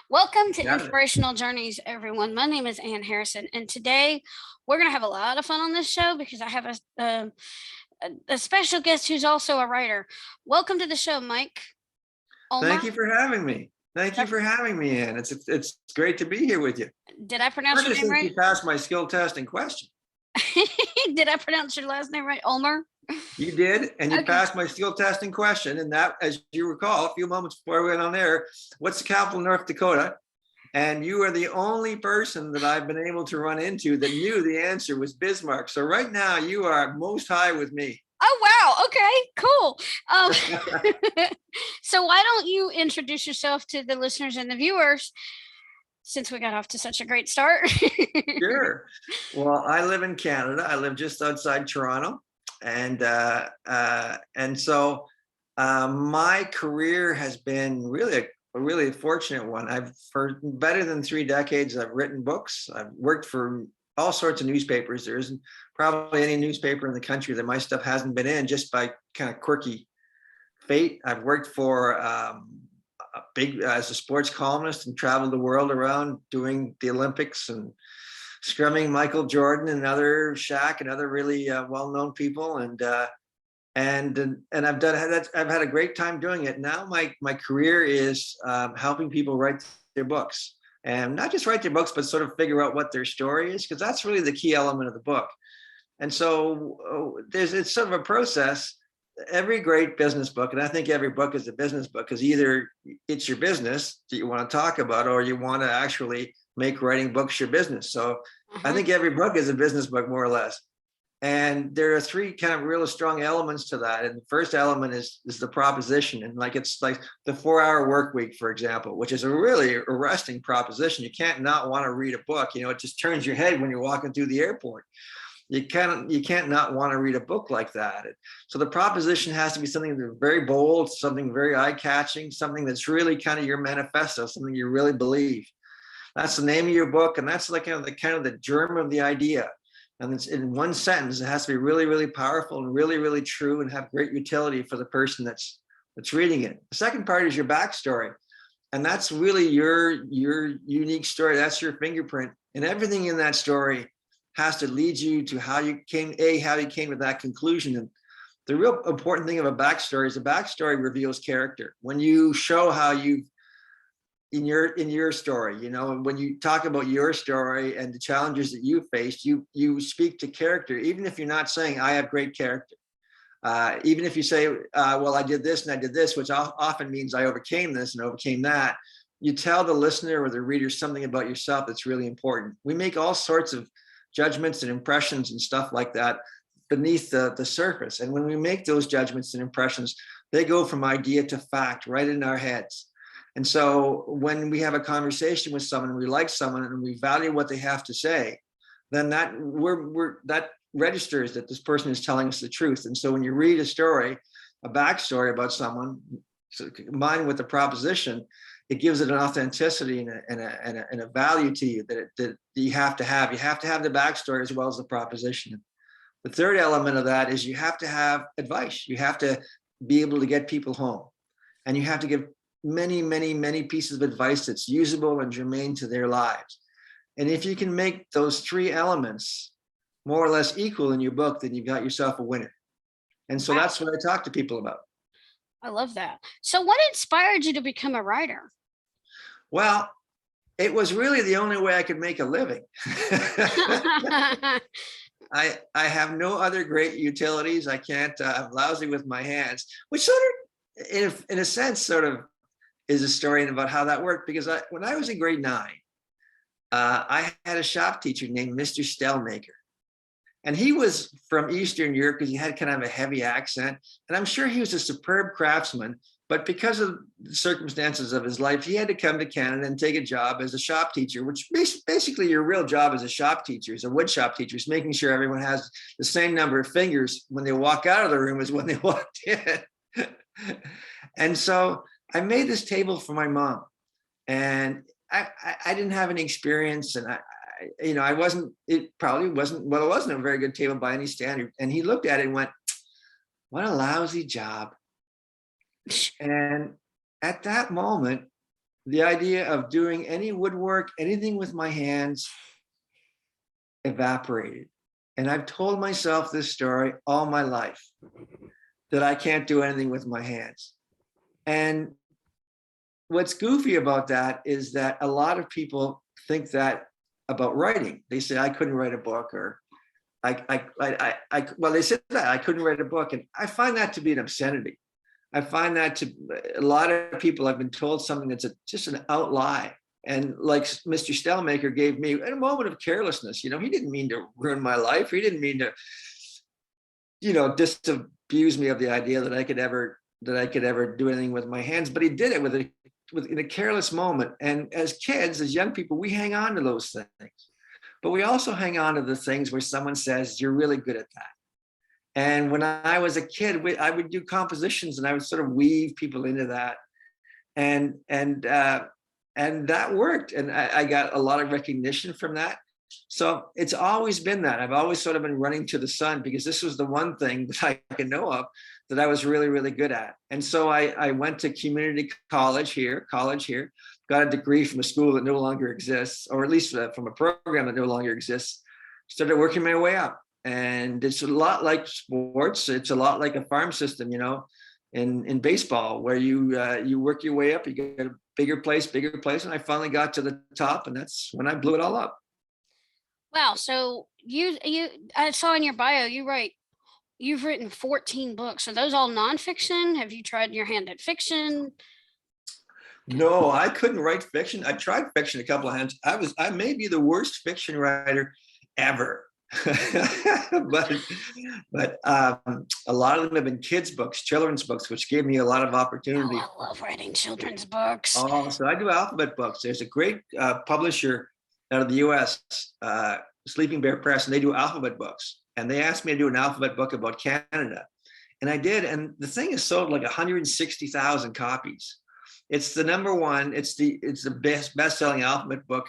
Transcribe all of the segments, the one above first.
Welcome to Got it. Inspirational Journeys, everyone. My name is Ann Harrison, and today we're going to have a lot of fun on this show because I have a special guest who's also a writer. Welcome to the show, Mike. Ulmer. Thank you for having me. Thank you for having me, Ann. It's great to be here with you. Did I pronounce your Ever name since right? you passed my skill testing question. Did I pronounce your last name right, Ulmer? You did, and you Okay. passed my skill testing question. And that, as you recall, a few moments before we went on air, what's the capital of North Dakota? And you are the only person that I've been able to run into that knew the answer was Bismarck. So right now you are most high with me. Oh, wow. Okay, cool. So why don't you introduce yourself to the listeners and the viewers since we got off to such a great start? Sure. Well, I live in Canada. I live just outside Toronto. And so my career has been really a really fortunate one. For better than 3 decades, I've written books. I've worked for all sorts of newspapers. There isn't probably any newspaper in the country that my stuff hasn't been in, just by kind of quirky fate. I've worked for as a sports columnist and traveled the world around doing the Olympics and scrumming Michael Jordan and other Shaq and other really well-known people. And I've had a great time doing it. Now my career is helping people write their books, and not just write their books, but sort of figure out what their story is, because that's really the key element of the book. And so it's sort of a process. Every great business book, and I think every book is a business book, because either it's your business that you want to talk about, or you want to actually make writing books your business. So I think every book is a business book, more or less. And there are 3 kind of really strong elements to that. And the first element is the proposition. And it's like the 4-hour work week, for example, which is a really arresting proposition. You can't not want to read a book. It just turns your head when you're walking through the airport. You can't not want to read a book like that. So the proposition has to be something that's very bold, something very eye-catching, something that's really kind of your manifesto, something you really believe. That's the name of your book, and that's like the germ of the idea. And it's in one sentence. It has to be really, really powerful and really, really true, and have great utility for the person that's reading it. The second part is your backstory, and that's really your unique story. That's your fingerprint, and everything in that story has to lead you to how you came to that conclusion. And the real important thing of a backstory is the backstory reveals character. When you show how you in your story, and when you talk about your story and the challenges that you faced, you speak to character, even if you're not saying I have great character. Even if you say, well, I did this and I did this, which often means I overcame this and overcame that. You tell the listener or the reader something about yourself that's really important. We make all sorts of judgments and impressions and stuff like that beneath the surface. And when we make those judgments and impressions, they go from idea to fact right in our heads. And so when we have a conversation with someone and we like someone and we value what they have to say, then that registers that this person is telling us the truth. And so when you read a story, a backstory about someone, combined with the proposition, it gives it an authenticity and a value to you that you have to have. You have to have the backstory as well as the proposition. The third element of that is you have to have advice. You have to be able to get people home, and you have to give many, many, many pieces of advice that's usable and germane to their lives. And if you can make those 3 elements more or less equal in your book, then you've got yourself a winner. And so that's what I talk to people about. I love that. So what inspired you to become a writer? Well, it was really the only way I could make a living. I have no other great utilities. I can't, I'm lousy with my hands, which sort of, in a sense, sort of is a story about how that worked. Because when I was in grade 9, I had a shop teacher named Mr. Stellmaker. And he was from Eastern Europe because he had kind of a heavy accent. And I'm sure he was a superb craftsman. But because of the circumstances of his life, he had to come to Canada and take a job as a shop teacher, which basically your real job as a shop teacher, as a wood shop teacher, is making sure everyone has the same number of fingers when they walk out of the room as when they walked in. And so I made this table for my mom, and I didn't have any experience, and it wasn't a very good table by any standard. And he looked at it and went, "What a lousy job." And at that moment, the idea of doing any woodwork, anything with my hands, evaporated. And I've told myself this story all my life, that I can't do anything with my hands. And what's goofy about that is that a lot of people think that about writing. They say, I couldn't write a book, or well, they said that I couldn't write a book. And I find that to be an obscenity. I find that to a lot of people, I've been told something that's just an out lie. And like Mr. Stellmaker gave me in a moment of carelessness, he didn't mean to ruin my life. He didn't mean to, disabuse me of the idea that I could ever do anything with my hands, but he did it in a careless moment. And as kids, as young people, we hang on to those things, but we also hang on to the things where someone says, you're really good at that. And when I was a kid, I would do compositions and I would sort of weave people into that. And that worked. And I got a lot of recognition from that. So it's always been that. I've always sort of been running to the sun, because this was the one thing that I can know of that I was really, really good at. And so I went to community college here, got a degree from a school that no longer exists, or at least from a program that no longer exists, started working my way up. And it's a lot like sports. It's a lot like a farm system, in baseball, where you work your way up, you get a bigger place. And I finally got to the top, and that's when I blew it all up. Wow. So I saw in your bio you've written 14 books. Are those all nonfiction? Have you tried your hand at fiction? No, I couldn't write fiction. I tried fiction a couple of times. I may be the worst fiction writer ever. but a lot of them have been kids' books, children's books, which gave me a lot of opportunity. Oh, I love writing children's books. Oh, so I do alphabet books. There's a great publisher out of the US, Sleeping Bear Press, and they do alphabet books. And they asked me to do an alphabet book about Canada. And I did. And the thing is sold like 160,000 copies. It's the number one, it's the best-selling alphabet book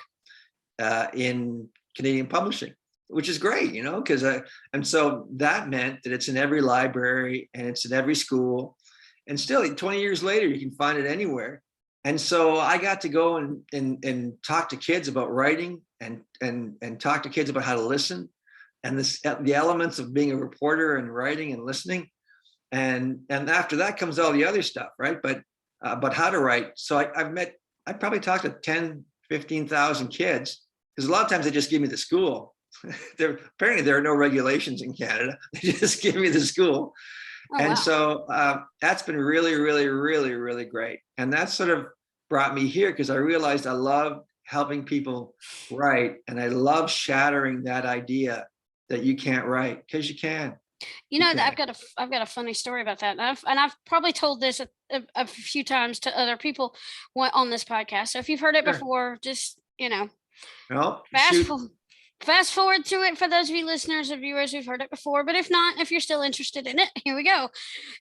in Canadian publishing, which is great, because and so that meant that it's in every library and it's in every school. And still 20 years later, you can find it anywhere. And so I got to go and talk to kids about writing and talk to kids about how to listen and the elements of being a reporter and writing and listening. And after that comes all the other stuff, right? But how to write. So I probably talked to 10, 15,000 kids, because a lot of times they just give me the school. Apparently there are no regulations in Canada. They just give me the school. Oh, And wow. so that's been really, really, really, really great. And that sort of brought me here, because I realized I love helping people write. And I love shattering that idea that you can't write, because you can. I've got a funny story about that, and I've probably told this a few times to other people on this podcast. So if you've heard it Sure. before, just No, fast shoot. fast forward to it for those of you listeners or viewers who've heard it before. But if not, if you're still interested in it, here we go.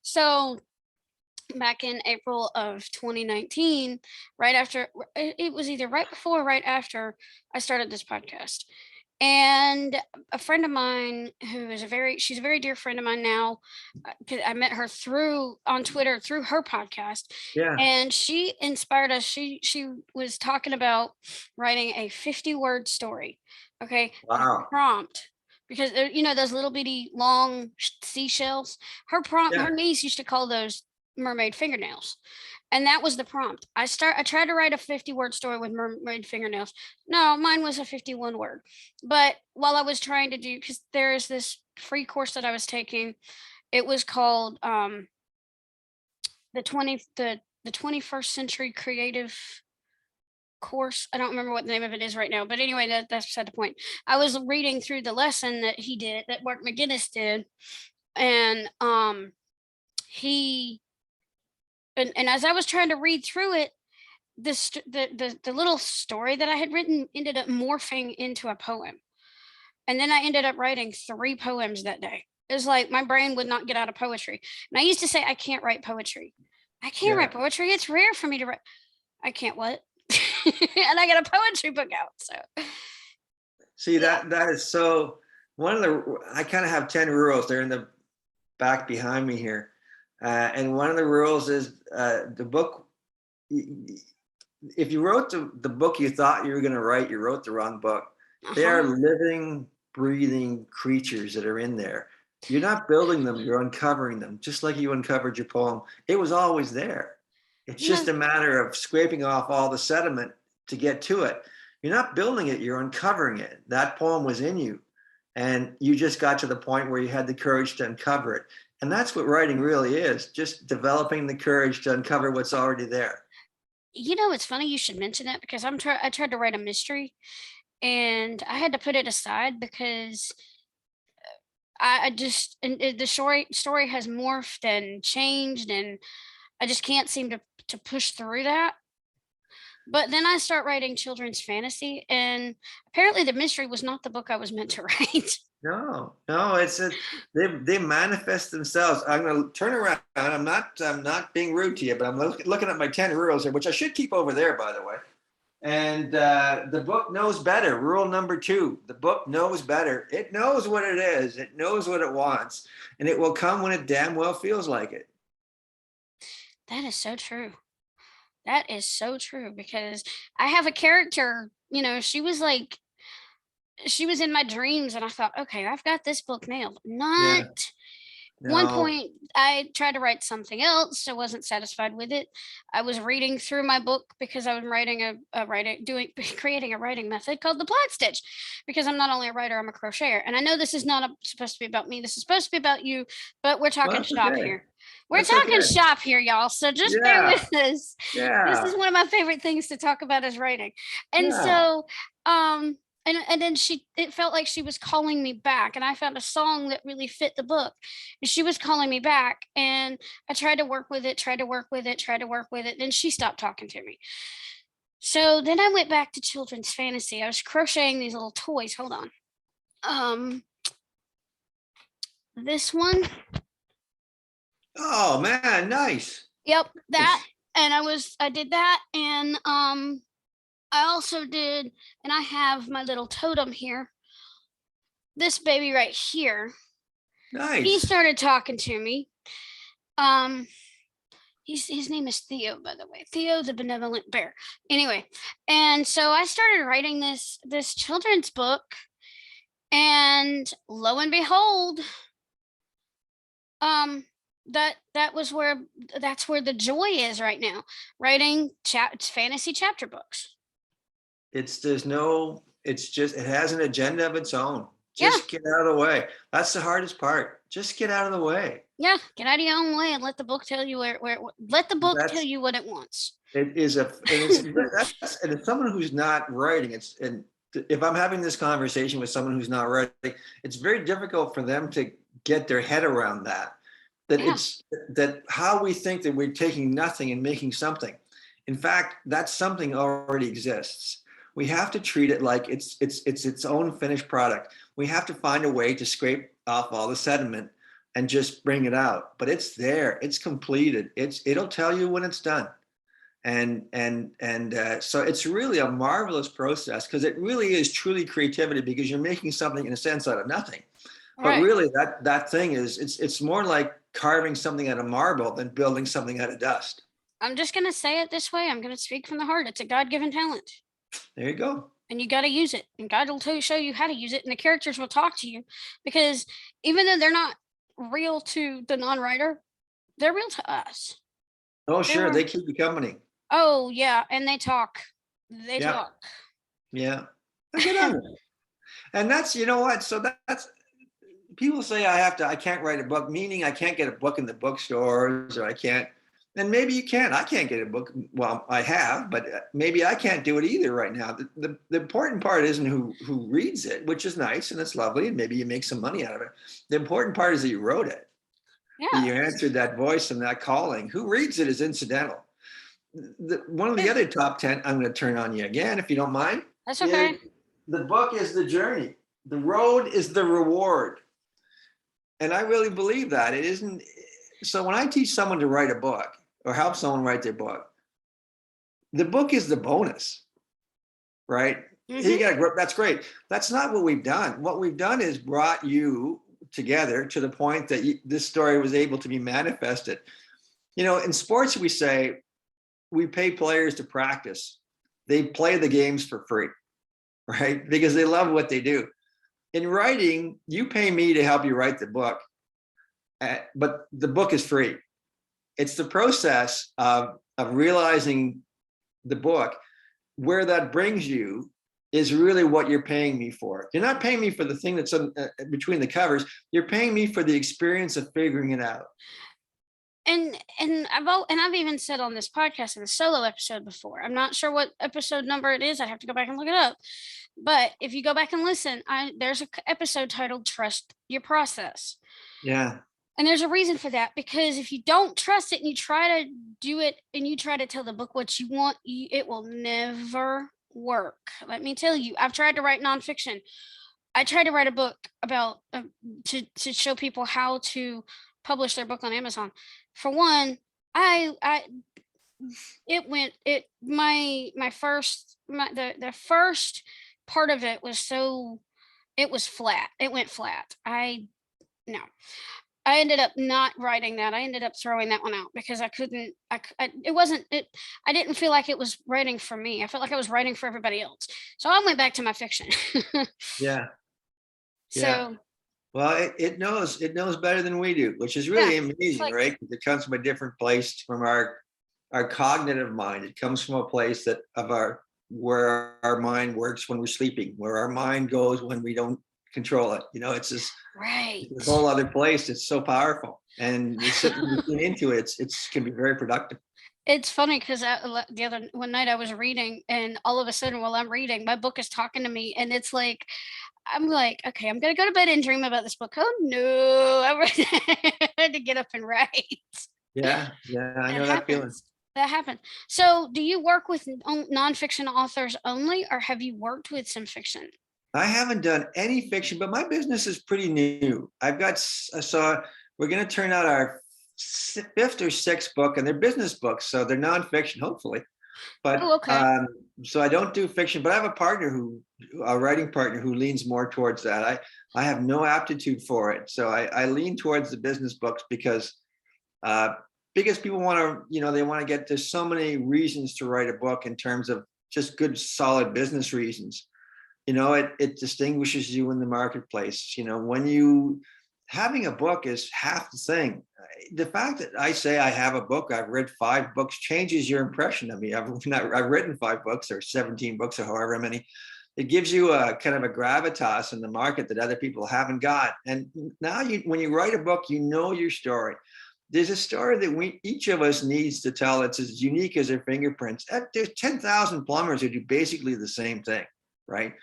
So back in April of 2019, right after, it was either right before or right after I started this podcast. And a friend of mine she's a very dear friend of mine now. 'Cause I met her on Twitter through her podcast, Yeah. and she inspired us. She was talking about writing a 50-word story. Okay, Wow. prompt, because those little bitty long seashells. Her prompt, Yeah. her niece used to call those mermaid fingernails. And that was the prompt. I tried to write a 50-word story with mermaid fingernails. No, mine was a 51 word. But while I was trying to do, because there is this free course that I was taking, it was called the 21st Century Creative course. I don't remember what the name of it is right now, but anyway, that's beside the point. I was reading through the lesson that Mark McGinnis did, and he and as I was trying to read through it, the little story that I had written ended up morphing into a poem. And then I ended up writing 3 poems that day. It was like my brain would not get out of poetry. And I used to say, I can't write poetry. I can't Yeah. write poetry. It's rare for me to write. I can't what? And I got a poetry book out. So See, yeah. that is so I kind of have 10 rules. They're in the back behind me here. And one of the rules is the book, if you wrote the book you thought you were going to write, you wrote the wrong book. They are Uh-huh. living, breathing creatures that are in there. You're not building them, you're uncovering them, just like you uncovered your poem. It was always there. It's You know, just a matter of scraping off all the sediment to get to it. You're not building it, you're uncovering it. That poem was in you. And you just got to the point where you had the courage to uncover it. And that's what writing really is, just developing the courage to uncover what's already there. it's funny you should mention that because I tried to write a mystery and I had to put it aside because I just the story has morphed and changed and I just can't seem to push through that. But then I start writing children's fantasy and apparently the mystery was not the book I was meant to write. No, no, they manifest themselves. I'm going to turn around. I'm not being rude to you, but I'm looking at my 10 rules here, which I should keep over there, by the way. And the book knows better. Rule number 2: the book knows better. It knows what it is. It knows what it wants, and it will come when it damn well feels like it. That is so true. That is so true because I have a character, she was in my dreams and I thought, okay, I've got this book nailed. Yeah. Not one No. point I tried to write something else. I wasn't satisfied with it. I was reading through my book because I was writing a writing doing creating a writing method called the plot stitch because I'm not only a writer, I'm a crocheter. And I know this is not supposed to be about me. This is supposed to be about you, but we're Well, talking that's shop okay. here. We're That's talking okay. shop here, y'all. So just bear Yeah. with us. This Yeah. is one of my favorite things to talk about is writing. And Yeah. so um and then it felt like she was calling me back and I found a song that really fit the book and she was calling me back and I tried to work with it, tried to work with it, tried to work with it, then she stopped talking to me. So then I went back to children's fantasy. I was crocheting these little toys. Hold on. um this one. Oh man, nice. Yep, that. Nice. And I did that and I also did, and I have my little totem here, this baby right here. He Nice. started talking to me. um his name is Theo, by the way. Theo the benevolent bear. Anyway, and so I started writing this children's book, and lo and behold, um, that was where that's where the joy is right now. Writing fantasy chapter books. It's just, it has an agenda of its own. Yeah, Just get out of the way. That's the hardest part. Just get out of the way. yeah. Get out of your own way and let the book tell you let the book tell That's you what it wants. it is a and it's someone who's not writing. And if I'm having this conversation with someone who's not writing, it's very difficult for them to get their head around that. That Yeah, it's that how we think that we're taking nothing and making something. In fact, that something already exists. We have to treat it like it's own finished product. We have to find a way to scrape off all the sediment and just bring it out. But it's there. It's completed. It'll tell you when it's done. So it's really a marvelous process because it really is truly creativity because you're making something in a sense out of nothing. But right. really, that thing is it's more like carving something out of marble than building something out of dust. I'm just gonna say it this way. I'm gonna speak from the heart. It's a God-given talent. There you go. And you got to use it, and God will show you how to use it, and the characters will talk to you because even though they're not real to the non-writer, they're real to us. Oh, They sure, were. they keep you company. Oh yeah, and they talk. They Yeah, talk. yeah. Good on you. And that's, you know what? So that's people say I can't write a book, meaning I can't get a book in the bookstores or I can't. And maybe you can. I can't get a book. Well, I have, but maybe I can't do it either right now. The important part isn't who reads it, which is nice and it's lovely, and maybe you make some money out of it. The important part is that you wrote it, that Yeah, you answered that voice and that calling. Who reads it is incidental. One of the other top 10, I'm going to turn on you again, if you don't mind, that's is okay. the book is the journey. The road is the reward. And I really believe that. It isn't. So when I teach someone to write a book or help someone write their book, the book is the bonus, right? You Hmm. got to, that's great. That's not what we've done. What we've done is brought you together to the point that this story was able to be manifested. In sports, we say, we pay players to practice. They play the games for free, right? Because they love what they do. In writing, you pay me to help you write the book, but the book is free. It's the process of realizing the book, where that brings you is really what you're paying me for. You're not paying me for the thing that's between the covers. You're paying me for the experience of figuring it out. And I've even said on this podcast in a solo episode before. I'm not sure what episode number it is. I'd have to go back and look it up. But if you go back and listen, there's an episode titled "Trust Your Process." Yeah. And there's a reason for that, because if you don't trust it and you try to do it and you try to tell the book what you want, it will never work. Let me tell you, I've tried to write nonfiction. I tried to write a book about to show people how to publish their book on Amazon. For one, I it went it my first the first part of it was it was flat. It went flat. No. I ended up not writing that. I ended up throwing that one out because I couldn't. It wasn't. I didn't feel like it was writing for me. I felt like I was writing for everybody else. So I went back to my fiction. Yeah. Yeah. So Well, it knows better than we do, which is yeah, really it's amazing, like right? Because it comes from a different place from our cognitive mind. It comes from a place that where our mind works when we're sleeping, where our mind goes when we don't control it. It's just right. a whole other place. It's so powerful, and you sit and you tune into it. It's can be very productive. It's funny because the other one night I was reading, and all of a sudden, while I'm reading, my book is talking to me, and it's like I'm like, okay, I'm gonna go to bed and dream about this book. Oh no, I had to get up and write. Yeah, yeah, I That know that feeling. happens. That happens. So, do you work with nonfiction authors only, or have you worked with some fiction? I haven't done any fiction, but my business is pretty new. So we're going to turn out our fifth or sixth book, and they're business books, so they're nonfiction, hopefully. But Oh, okay. so I don't do fiction, but I have a writing partner who leans more towards that. I have no aptitude for it, so I lean towards the business books uh, because people want to, they want to get. There's so many reasons to write a book in terms of just good, solid business reasons. It distinguishes you in the marketplace. Having a book is half the thing. The fact that I say I have a book, I've read 5 books, changes your impression of me. I've written 5 books or 17 books or however many. It gives you a kind of a gravitas in the market that other people haven't got. And now when you write a book, your story. There's a story that each of us needs to tell. It's as unique as our fingerprints. There's 10,000 plumbers who do basically the same thing, right?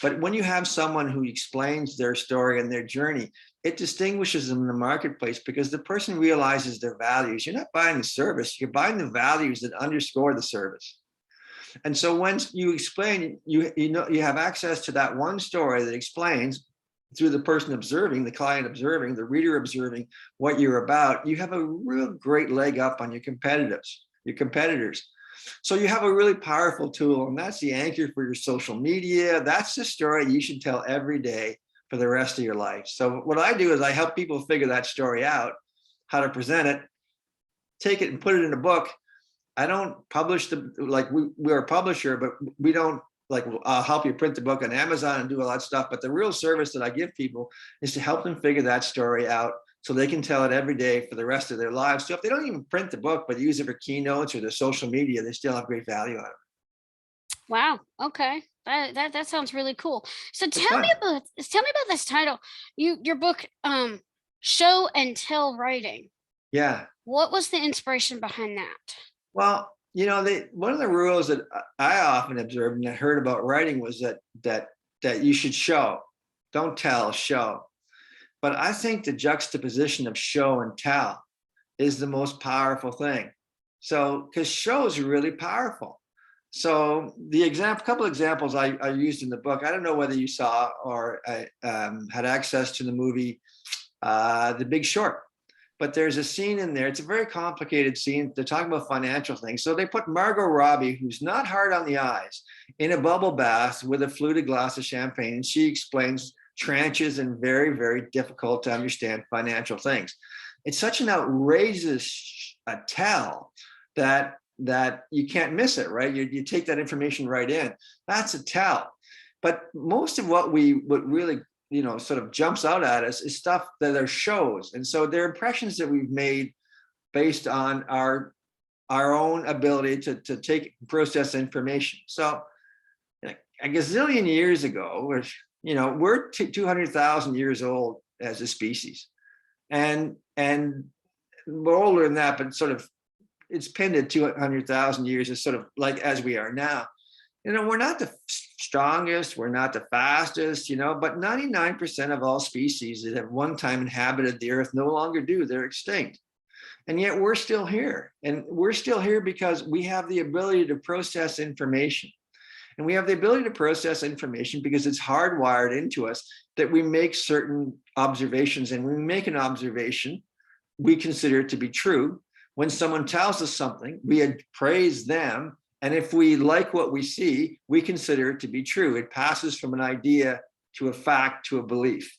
But when you have someone who explains their story and their journey, it distinguishes them in the marketplace because the person realizes their values. You're not buying the service, you're buying the values that underscore the service. And so once you explain, you have access to that one story that explains through the person observing, the client observing, the reader observing what you're about, you have a real great leg up on your competitors. So you have a really powerful tool, and that's the anchor for your social media. That's the story you should tell every day for the rest of your life. So what I do is I help people figure that story out, how to present it, take it and put it in a book. I don't publish we're a publisher, but we don't I'll help you print the book on Amazon and do all that stuff. But the real service that I give people is to help them figure that story out so they can tell it every day for the rest of their lives. So if they don't even print the book, but use it for keynotes or their social media, they still have great value out of it. Wow. Okay. That sounds really cool. So It's fun. tell me about this title. Your book, Show and Tell Writing. Yeah. What was the inspiration behind that? Well, one of the rules that I often observed and I heard about writing was that you should show, don't tell, show. But I think the juxtaposition of show and tell is the most powerful thing. So, because show is really powerful. So couple examples I used in the book, I don't know whether you saw or had access to the movie, The Big Short. But there's a scene in there. It's a very complicated scene. They're talking about financial things. So they put Margot Robbie, who's not hard on the eyes, in a bubble bath with a fluted glass of champagne. And she explains tranches and very, very difficult to understand financial things. It's such an outrageous tell that that you can't miss it, right? You take that information right in. That's a tell. But most of what really, sort of jumps out at us is stuff that are shows. And so they're impressions that we've made based on our own ability to take process information. So a gazillion years ago, which, we're 200,000 years old as a species. And we're older than that, but sort of it's pinned at 200,000 years is sort of like as we are now. We're not the strongest, we're not the fastest, but 99% of all species that have one time inhabited the earth no longer do. They're extinct. And yet we're still here. And we're still here because we have the ability to process information. And we have the ability to process information because it's hardwired into us that we make certain observations. And when we make an observation, we consider it to be true. When someone tells us something, we praise them. And if we like what we see, we consider it to be true. It passes from an idea to a fact to a belief.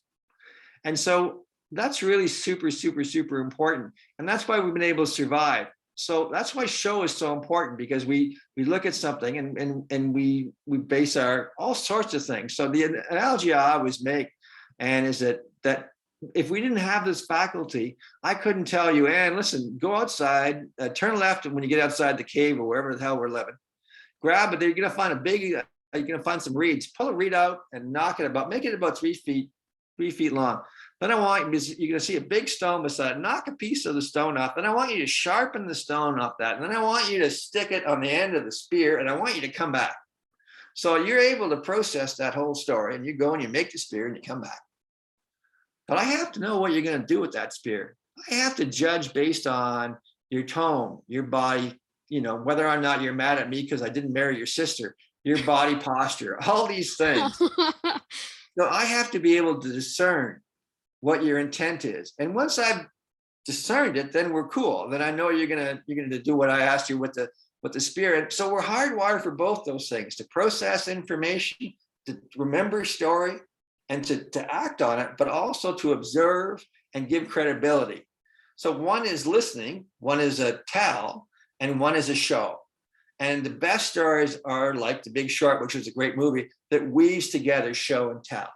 And so that's really super, super, super important. And that's why we've been able to survive. So that's why show is so important, because we look at something and we base all sorts of things. So the analogy I always make, and is that if we didn't have this faculty, I couldn't tell you, and listen, go outside, turn left when you get outside the cave or wherever the hell we're living. Grab it. You're going to find you're going to find some reeds. Pull a reed out and make it about 3 feet long. Then I want you're going to see a big stone beside it. Knock a piece of the stone off. Then I want you to sharpen the stone off that. And then I want you to stick it on the end of the spear, and I want you to come back. So you're able to process that whole story, and you go and you make the spear and you come back. But I have to know what you're going to do with that spear. I have to judge based on your tone, your body, whether or not you're mad at me because I didn't marry your sister, your body posture, all these things. So I have to be able to discern what your intent is. And once I've discerned it, then we're cool. Then I know you're gonna do what I asked you with the spirit. So we're hardwired for both those things: to process information, to remember story, and to act on it, but also to observe and give credibility. So one is listening, one is a tell, and one is a show. And the best stories are like The Big Short, which was a great movie that weaves together show and tell.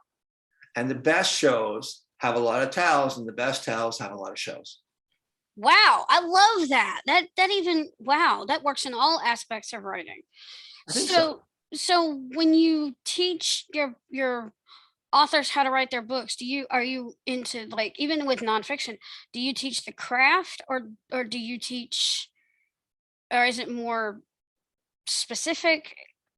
And the best shows have a lot of tells, and the best tells have a lot of shows. Wow, I love that. That works in all aspects of writing. I think so. So when you teach your authors how to write their books, are you into, like, even with nonfiction, do you teach the craft, or do you teach, or is it more specific?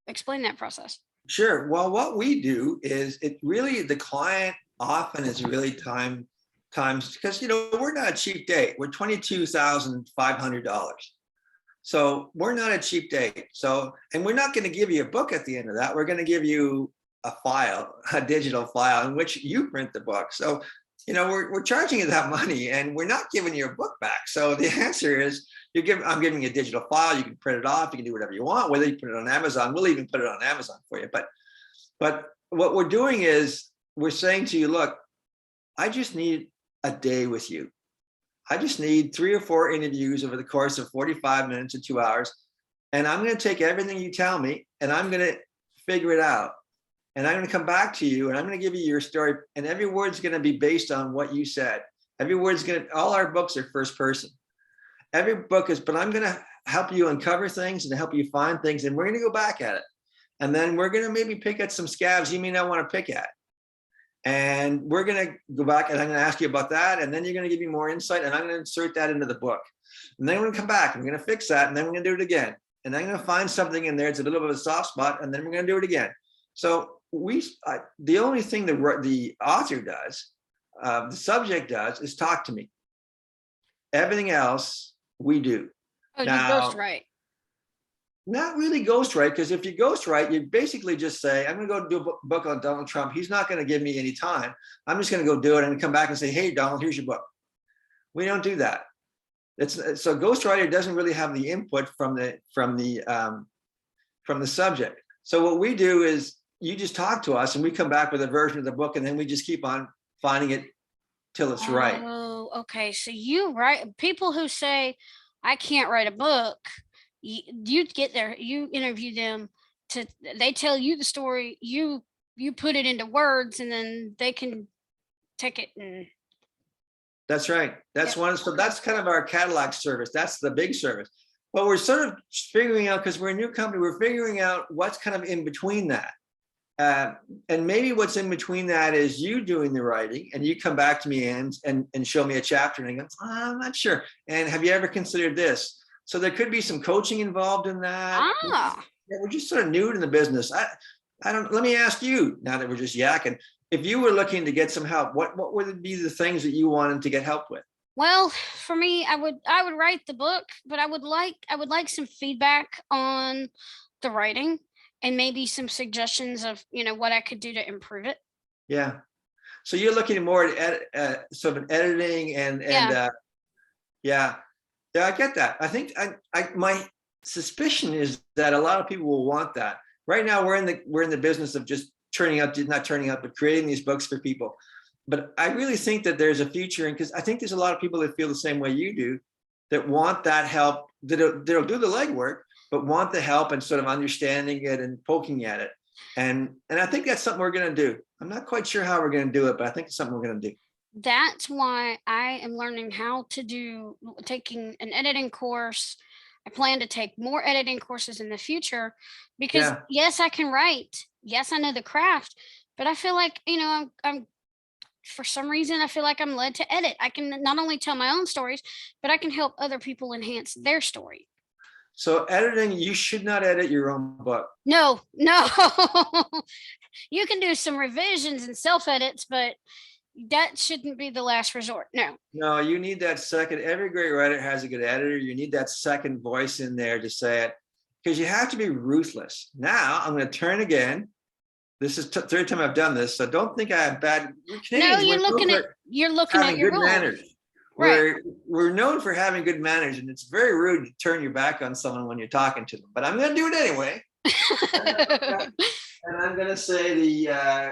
Explain that process. Sure. Well, what we do is the client often is really times, because we're not a cheap date. We're $22,500. So we're not a cheap date. So, and we're not going to give you a book at the end of that. We're going to give you a digital file in which you print the book. So, we're charging you that money, and we're not giving you a book back. So the answer is I'm giving you a digital file. You can print it off. You can do whatever you want, whether you put it on Amazon. We'll even put it on Amazon for you. But what we're doing is we're saying to you, look, I just need a day with you. I just need 3 or 4 interviews over the course of 45 minutes or 2 hours. And I'm going to take everything you tell me, and I'm going to figure it out. And I'm going to come back to you, and I'm going to give you your story. And every word's going to be based on what you said. All our books are first person. Every book is, but I'm going to help you uncover things and help you find things. And we're going to go back at it. And then we're going to maybe pick at some scabs you may not want to pick at. And we're going to go back, and I'm going to ask you about that. And then you're going to give me more insight, and I'm going to insert that into the book. And then we're going to come back, and we're going to fix that. And then we're going to do it again. And I'm going to find something in there. It's a little bit of a soft spot. And then we're going to do it again. So the only thing the author does, the subject does, is talk to me. Everything else we do. Oh, you ghostwrite. Not really ghostwrite, because if you ghostwrite, you basically just say, I'm going to go do a book on Donald Trump. He's not going to give me any time. I'm just going to go do it and come back and say, hey, Donald, here's your book. We don't do that. So ghostwriter doesn't really have the input from the subject. So what we do is you just talk to us, and we come back with a version of the book, and then we just keep on finding it till it's right. Oh, okay. So you write, people who say, I can't write a book, you get there, you interview them, to they tell you the story, you put it into words, and then they can take it and That's right. yeah. That's one. So that's kind of our catalog service. That's the big service. But we're sort of figuring out, because we're a new company, we're figuring out what's kind of in between that. Uh, and maybe what's in between that is you doing the writing, and you come back to me and show me a chapter, and I go, I'm not sure. And have you ever considered this? So there could be some coaching involved in that. Ah, Yeah, we're just sort of new to the business. I don't. Let me ask you, now that we're just yakking, if you were looking to get some help, what would be the things that you wanted to get help with? well, for me, I would write the book, but I would like some feedback on the writing, and maybe some suggestions of, what I could do to improve it. Yeah. So you're looking more at sort of editing and Yeah. yeah, yeah, I get that. I think my suspicion is that a lot of people will want that. Right now, we're in the business of just not turning out, but creating these books for people. But I really think that there's a future, and because I think there's a lot of people that feel the same way you do, that want that help, that'll do the legwork, but want the help and sort of understanding it and poking at it. And I think that's something we're going to do. I'm not quite sure how we're going to do it, but I think it's something we're going to do. That's why I am learning how to taking an editing course. I plan to take more editing courses in the future, because Yeah. yes, I can write. Yes, I know the craft, but I feel like, I'm for some reason I feel like I'm led to edit. I can not only tell my own stories, but I can help other people enhance their story. So editing, you should not edit your own book. No, no. You can do some revisions and self edits, but that shouldn't be the last resort. No. No, you need that second. Every great writer has a good editor. You need that second voice in there to say it, because you have to be ruthless. Now I'm going to turn again. This is third time I've done this, so don't think I have bad. We're No, Canadians. We're known for you're looking at having your good rules. manners. Right. We're known for having good manners, and it's very rude to turn your back on someone when you're talking to them. But I'm going to do it anyway. And I'm going to say the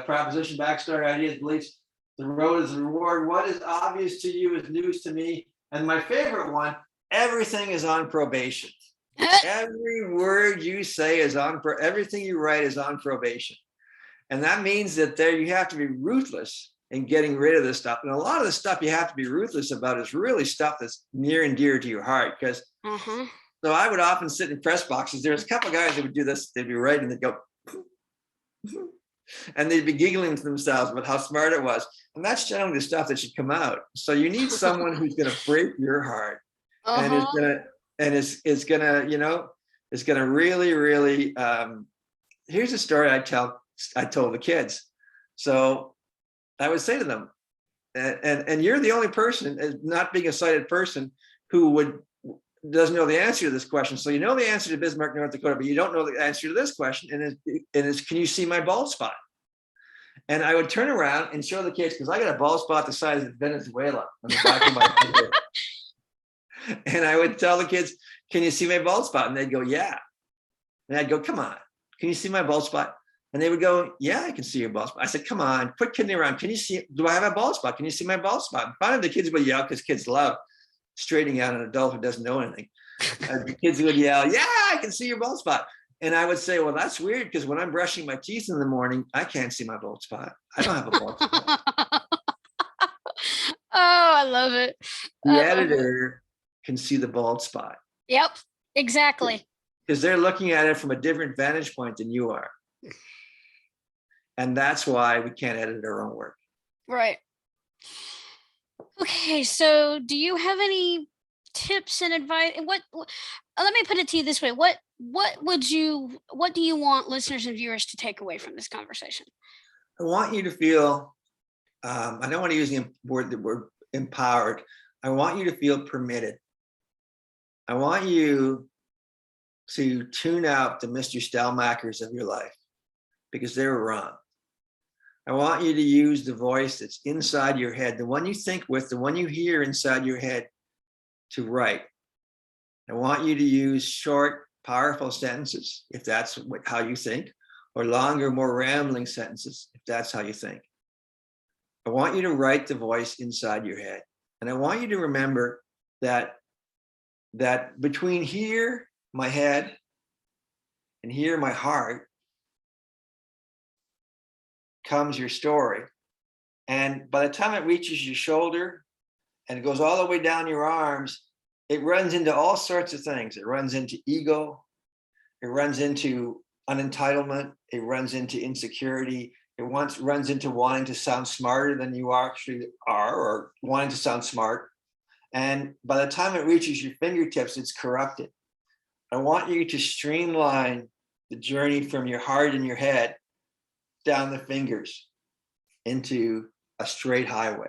proposition, backstory, ideas, beliefs. The road is the reward. What is obvious to you is news to me. And my favorite one: everything is on probation. Every word you say is everything you write is on probation. And that means that there you have to be ruthless in getting rid of this stuff. And a lot of the stuff you have to be ruthless about is really stuff that's near and dear to your heart. Because so I would often sit in press boxes. There's a couple of guys that would do this. They'd be writing, they'd go, and they'd be giggling to themselves about how smart it was. And that's generally the stuff that should come out. So you need someone who's going to break your heart and is going to, is going to, is going to really, really, here's a story I told the kids. So I would say to them, and you're the only person, not being a sighted person, who doesn't know the answer to this question. So you know the answer to Bismarck, North Dakota, but you don't know the answer to this question. And it's can you see my bald spot? And I would turn around and show the kids, because I got a bald spot the size of Venezuela on the back of my head. And I would tell the kids, can you see my bald spot? And they'd go, yeah. And I'd go, come on, can you see my bald spot? And they would go, yeah, I can see your bald spot. I said, come on, quit kidding around. Can you see, do I have a bald spot? Can you see my bald spot? And finally the kids would yell, because kids love straightening out an adult who doesn't know anything. The kids would yell, yeah, I can see your bald spot. And I would say, well, that's weird, because when I'm brushing my teeth in the morning, I can't see my bald spot. I don't have a bald spot. Oh, I love it. The editor can see the bald spot. Yep, exactly. Because they're looking at it from a different vantage point than you are. And that's why we can't edit our own work. Right. Okay, so do you have any tips and advice? Let me put it to you this way. What do you want listeners and viewers to take away from this conversation? I want you to feel, I don't want to use the word empowered. I want you to feel permitted. I want you to tune out the Mr. Stelmachers of your life, because they were wrong. I want you to use the voice that's inside your head, the one you think with, the one you hear inside your head, to write. I want you to use short, powerful sentences, if that's how you think, or longer, more rambling sentences, if that's how you think. I want you to write the voice inside your head. And I want you to remember that that between here, my head, and here, my heart, comes your story. And by the time it reaches your shoulder and it goes all the way down your arms, it runs into all sorts of things. It runs into ego, it runs into unentitlement, it runs into insecurity, runs into wanting to sound smarter than you actually are, or wanting to sound smart. And by the time it reaches your fingertips, it's corrupted. I want you to streamline the journey from your heart and your head down the fingers into a straight highway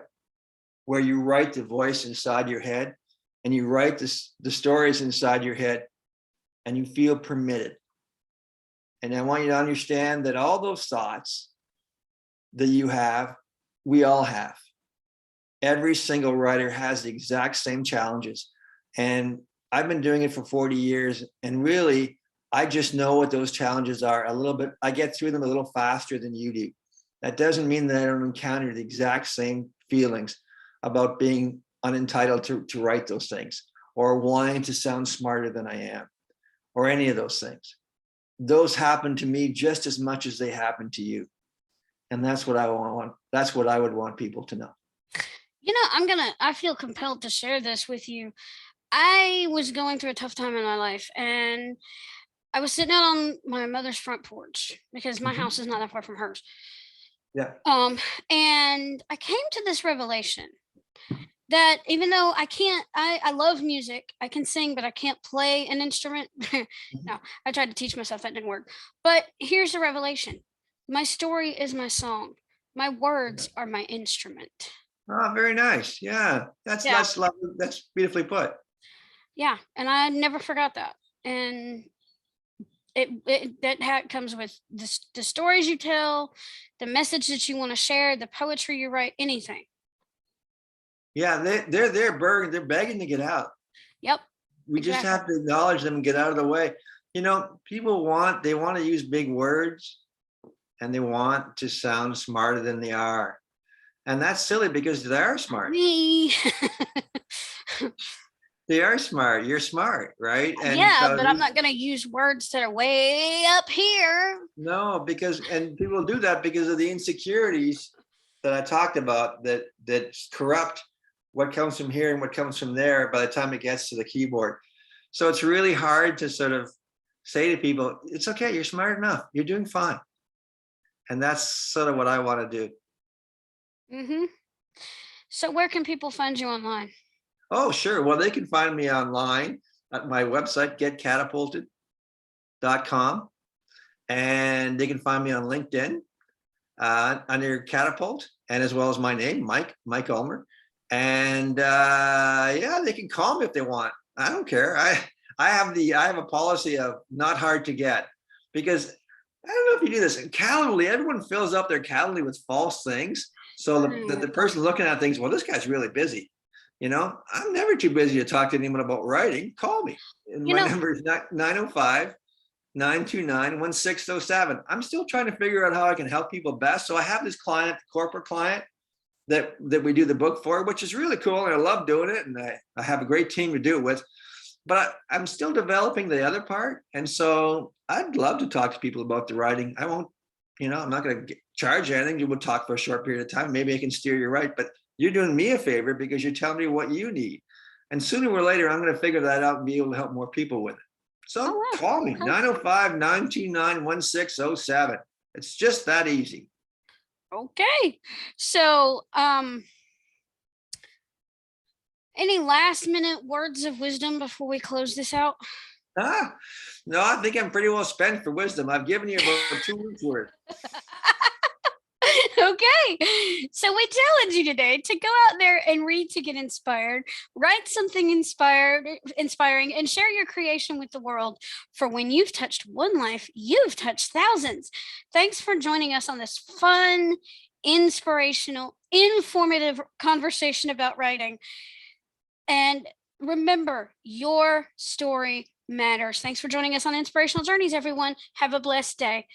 where you write the voice inside your head and you write the stories inside your head and you feel permitted. And I want you to understand that all those thoughts that you have, we all have. Every single writer has the exact same challenges. And I've been doing it for 40 years. And really, I just know what those challenges are a little bit. I get through them a little faster than you do. That doesn't mean that I don't encounter the exact same feelings about being unentitled to write those things, or wanting to sound smarter than I am, or any of those things. Those happen to me just as much as they happen to you. And that's what I want. That's what I would want people to know. You know, I feel compelled to share this with you. I was going through a tough time in my life, and I was sitting out on my mother's front porch because my house is not that far from hers. Yeah. And I came to this revelation that even though I love music, I can sing, but I can't play an instrument. No, I tried to teach myself, that didn't work. But here's the revelation: my story is my song, my words are my instrument. Oh, very nice. Yeah, Yeah. that's lovely. That's beautifully put. Yeah, and I never forgot that. And comes with the stories you tell, the message that you want to share, the poetry you write, anything. Yeah, they're begging to get out. Yep. We just Exactly. have to acknowledge them and get out of the way. You know, people want to use big words and they want to sound smarter than they are. And that's silly because they are smart. Me. They are smart. You're smart, right? And Yeah, so but I'm not going to use words that are way up here. no, and people do that because of the insecurities that I talked about that corrupt what comes from here and what comes from there by the time it gets to the keyboard. So it's really hard to sort of say to people, it's okay, you're smart enough, you're doing fine. And that's sort of what I want to do. Mm-hmm. So where can people find you online? Oh, sure. Well, they can find me online at my website, getcatapulted.com. And they can find me on LinkedIn under Catapult, and as well as my name, Mike Ulmer. And yeah, they can call me if they want. I don't care. I have a policy of not hard to get, because I don't know if you do this. In Calendly, everyone fills up their Calendly with false things. So the person looking at things, well, this guy's really busy. You know, I'm never too busy to talk to anyone about writing. Call me. And my number is 905-929-1607. I'm still trying to figure out how I can help people best. So I have this corporate client that we do the book for, which is really cool. And I love doing it. And I have a great team to do it with. But I'm still developing the other part. And so I'd love to talk to people about the writing. I won't, I'm not going to charge anything. We'll talk for a short period of time. Maybe I can steer you right. But you're doing me a favor because you're telling me what you need. And sooner or later, I'm going to figure that out and be able to help more people with it. So call me, 905-929-1607. It's just that easy. Okay. So, any last minute words of wisdom before we close this out? No, I think I'm pretty well spent for wisdom. I've given you about 2 weeks worth. Okay. So we challenge you today to go out there and read to get inspired, write something inspiring, and share your creation with the world. For when you've touched one life, you've touched thousands. Thanks for joining us on this fun, inspirational, informative conversation about writing. And remember, your story matters. Thanks for joining us on Inspirational Journeys, everyone. Have a blessed day.